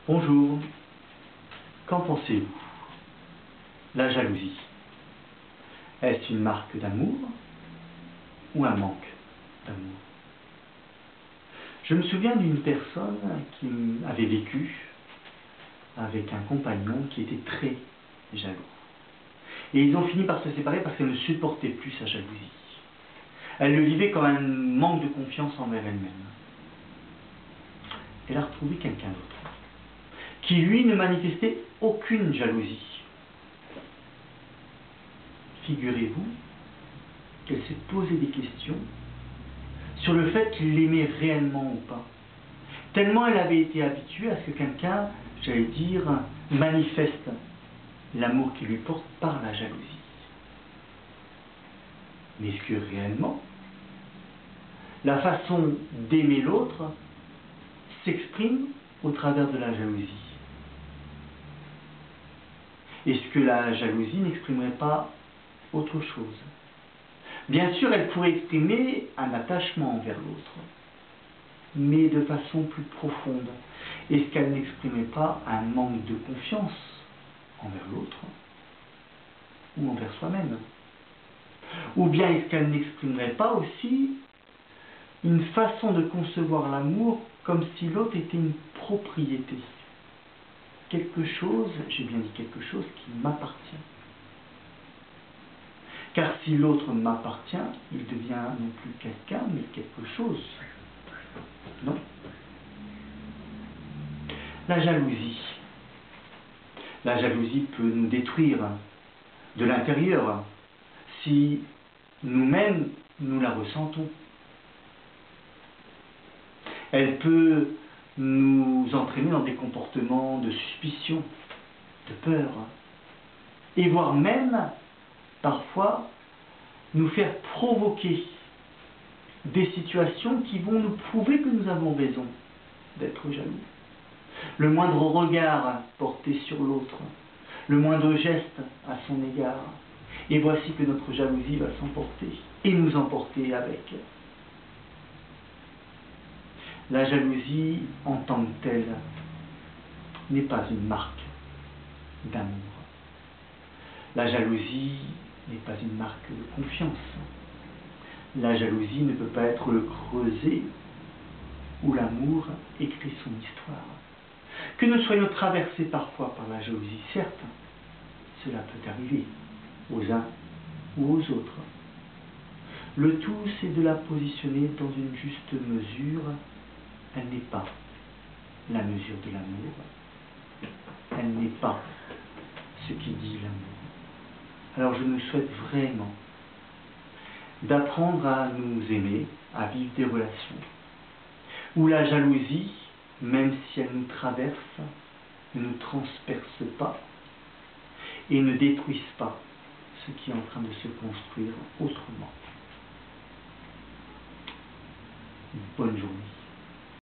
Bonjour, qu'en pensez-vous? La jalousie, est-ce une marque d'amour ou un manque d'amour? Je me souviens d'une personne qui avait vécu avec un compagnon qui était très jaloux. Et ils ont fini par se séparer parce qu'elle ne supportait plus sa jalousie. Elle le vivait comme un manque de confiance envers elle-même. Elle a retrouvé quelqu'un d'autre, qui lui ne manifestait aucune jalousie. Figurez-vous qu'elle s'est posé des questions sur le fait qu'il l'aimait réellement ou pas. Tellement elle avait été habituée à ce que quelqu'un, j'allais dire, manifeste l'amour qu'il lui porte par la jalousie. Mais est-ce que réellement, la façon d'aimer l'autre s'exprime au travers de la jalousie? Est-ce que la jalousie n'exprimerait pas autre chose? Bien sûr, elle pourrait exprimer un attachement envers l'autre, mais de façon plus profonde. Est-ce qu'elle n'exprimait pas un manque de confiance envers l'autre ou envers soi-même? Ou bien est-ce qu'elle n'exprimerait pas aussi une façon de concevoir l'amour comme si l'autre était une propriété? Quelque chose, j'ai bien dit quelque chose, qui m'appartient. Car si l'autre m'appartient, il devient non plus quelqu'un, mais quelque chose. Non? La jalousie. La jalousie peut nous détruire de l'intérieur si nous-mêmes nous la ressentons. Elle peut nous entraîner dans des comportements de suspicion, de peur, et voire même, parfois, nous faire provoquer des situations qui vont nous prouver que nous avons raison d'être jaloux. Le moindre regard porté sur l'autre, le moindre geste à son égard, et voici que notre jalousie va s'emporter, et nous emporter avec. La jalousie, en tant que telle, n'est pas une marque d'amour. La jalousie n'est pas une marque de confiance. La jalousie ne peut pas être le creuset où l'amour écrit son histoire. Que nous soyons traversés parfois par la jalousie, certes, cela peut arriver aux uns ou aux autres. Le tout, c'est de la positionner dans une juste mesure. Elle n'est pas la mesure de l'amour. Elle n'est pas ce qui dit l'amour. Alors je nous souhaite vraiment d'apprendre à nous aimer, à vivre des relations où la jalousie, même si elle nous traverse, ne nous transperce pas et ne détruise pas ce qui est en train de se construire autrement. Bonne journée.